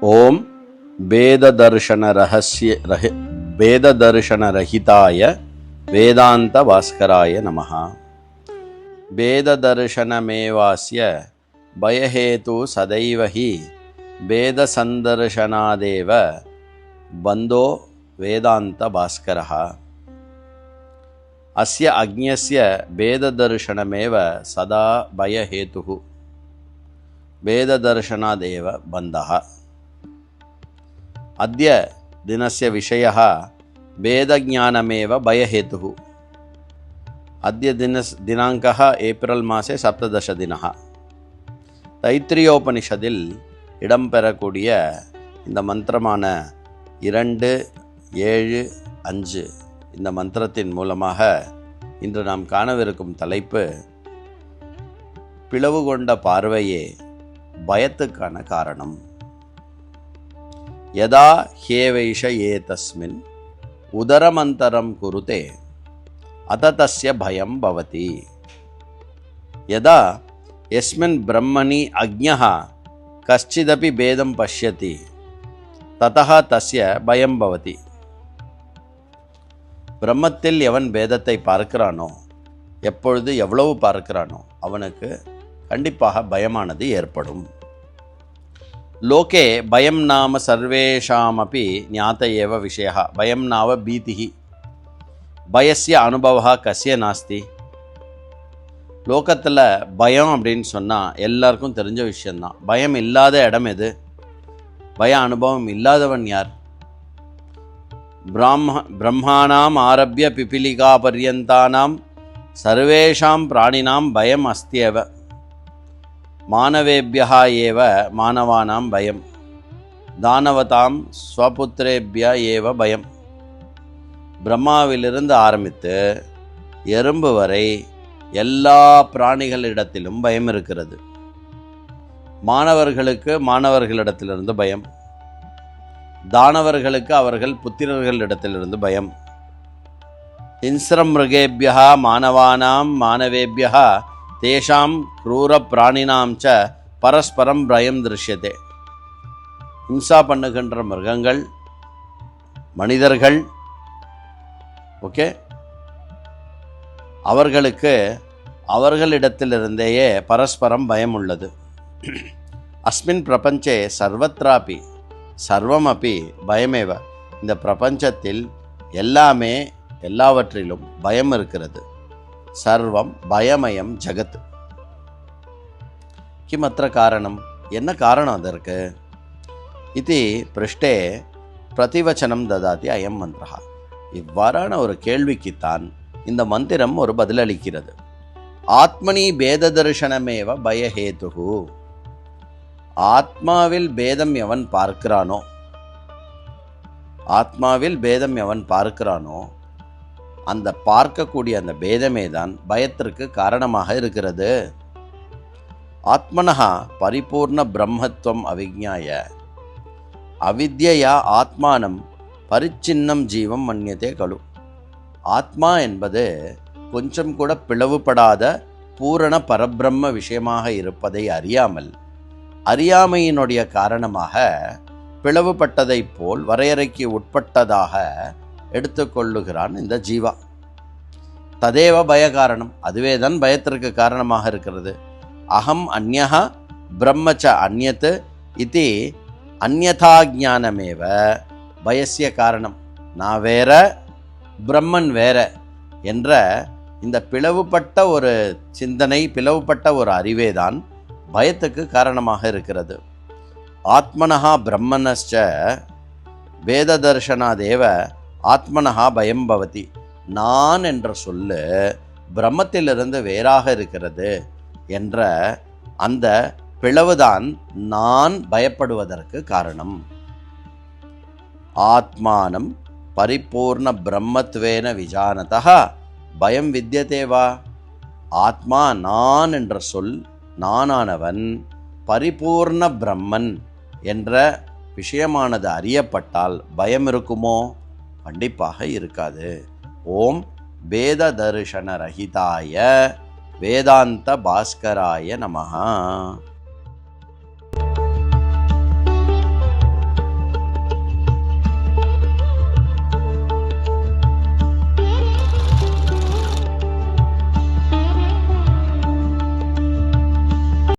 ஓம் வேததர்ஷனரஹிதாய வேதாந்த பாஸ்கராய நமஹ. வேததர்ஷனமேவாஸ்ய பயஹேது சதைவ ஹி வேதசந்தர்ஷனாதேவ பந்தோ வேதாந்த பாஸ்கரஹ. அஸ்ய அக்ஞஸ்ய வேததர்ஷனமேவ சதா பயஹேதுः வேததர்ஷனாதேவ பந்தः. अद्य दिनस्य विषयः वेदज्ञानमेव भयहेतुः. अद्य दिनाङ्कः ஏப்ரல் மாதே 17 தினः. தைத்திரியோபனிஷதில் இடம்பெறக்கூடிய இந்த மந்திரமான 2-7-5 இந்த மந்திரத்தின் மூலமாக இன்று நாம் காணவிருக்கும் தலைப்பு பிளவு கொண்ட பார்வையே பயத்துக்கான காரணம். யதா ஹேவைஷ ஏதஸ்மின் உதரமந்தரம் குருதே அத தஸ்ய பயம் பவதி. யதா யஸ்மின் பிரம்மணி அக்ஞஹ கஷ்சிதபி பேதம் பஷ்யதி ததஹ தஸ்ய பயம் பவதி. பிரம்மத்தில் எவன் பேதத்தை பார்க்கிறானோ, எப்பொழுது எவ்வளவு பார்க்கிறானோ அவனுக்கு கண்டிப்பாக பயமானது ஏற்படும். லோகே பயம் நாம சர்வேஷாமபி ஞாத ஏவ விஷயः. பயம் நாவ பீதிஹி. பயஸ்ய அனுபவः கஸ்ய நாஸ்தி. லோகத்தில் பயம் அப்படின்னு சொன்னால் எல்லாருக்கும் தெரிஞ்ச விஷயந்தான். பயம் இல்லாத இடம் எது? பய அனுபவம் இல்லாதவன் யார்? பிரம்மாணாம் ஆரம்பிய பிபிலிகா பர்யந்தானாம் சர்வேஷாம் பிராணினாம் பயம் அஸ்தியேவ. மானவேபியா ஏவ மானவானாம் பயம், தானவதாம் ஸ்வபுத்திரேபியா ஏவ பயம். பிரம்மாவிலிருந்து ஆரம்பித்து எறும்பு வரை எல்லா பிராணிகளிடத்திலும் பயம் இருக்கிறது. மாணவர்களுக்கு மாணவர்களிடத்திலிருந்து பயம், தானவர்களுக்கு அவர்கள் புத்திரர்களிடத்திலிருந்து பயம். இன்ஸ்ரம் மிருகேபியா மானவானாம் மானவேபியா தேஷாம் க்ரூர பிராணினாம் ச பரஸ்பரம் பயம் திருஷ்யதே. ஹிம்சா பண்ணுகின்ற மிருகங்கள், மனிதர்கள், ஓகே, அவர்களுக்கு அவர்களிடத்திலிருந்தேயே பரஸ்பரம் பயம் உள்ளது. அஸ்மின் பிரபஞ்சே சர்வத்ராபி சர்வமபி பயமேவ. இந்த பிரபஞ்சத்தில் எல்லாமே எல்லாவற்றிலும் பயம் இருக்கிறது. சர்வம் பயமயம் ஜகத். கிமத்திர காரணம்? என்ன காரணம் அதற்கு? இது பிருஷ்டே பிரதிவச்சனம் ததாதி அயம் மந்திரா. இவ்வாறான ஒரு கேள்விக்குத்தான் இந்த மந்திரம் ஒரு பதிலளிக்கிறது. ஆத்மனி பேத தர்ஷனமேவ பயஹேதுஹு. ஆத்மாவில் பேதம் எவன் பார்க்கிறானோ, ஆத்மாவில் பேதம் எவன் பார்க்கிறானோ அந்த பார்க்கக்கூடிய அந்த பேதமே தான் பயத்திற்கு காரணமாக இருக்கிறது. ஆத்மனஹா பரிபூர்ண பிரம்மத்துவம் அவிஜ்ஞாய அவித்யா ஆத்மானம் பரிச்சின்னம் ஜீவம் மன்யதே கலு. ஆத்மா என்பது கொஞ்சம் கூட பிளவுபடாத பூரண பரபிரம்ம விஷயமாக இருப்பதை அறியாமல், அறியாமையினுடைய காரணமாக பிளவுபட்டதைப் போல் வரையறைக்கு உட்பட்டதாக எடுத்துக்கொள்ளுகிறான் இந்த ஜீவா. ததேவ பய காரணம். அதுவே தான் பயத்திற்கு காரணமாக இருக்கிறது. அகம் அந்யஹ பிரம்மச்ச அந்யத் இதி அந்யதா ஞானமேவ பயஸ்ய காரணம். நான் வேற, பிரம்மன் வேற என்ற இந்த பிளவுபட்ட ஒரு சிந்தனை, பிளவுபட்ட ஒரு அறிவே தான் பயத்துக்கு காரணமாக இருக்கிறது. ஆத்மனஹா பிரம்மனஸ்ச வேததர்ஷனாதேவ ஆத்மனஹா பயம் பவதி. நான் என்ற சொல்லு பிரம்மத்திலிருந்து வேறாக இருக்கிறது என்ற அந்த பிளவுதான் நான் பயப்படுவதற்கு காரணம். ஆத்மானம் பரிபூர்ண பிரம்மத்வேன விஜானதः பயம் வித்யதேவா. ஆத்மா நான் என்ற சொல், நானானவன் பரிபூர்ண பிரம்மன் என்ற விஷயமானது அறியப்பட்டால் பயம் இருக்குமோ? கண்டிப்பாக இருக்காது. ஓம் வேத தர்ஷன ரஹிதாய வேதாந்த பாஸ்கராய நமஹ.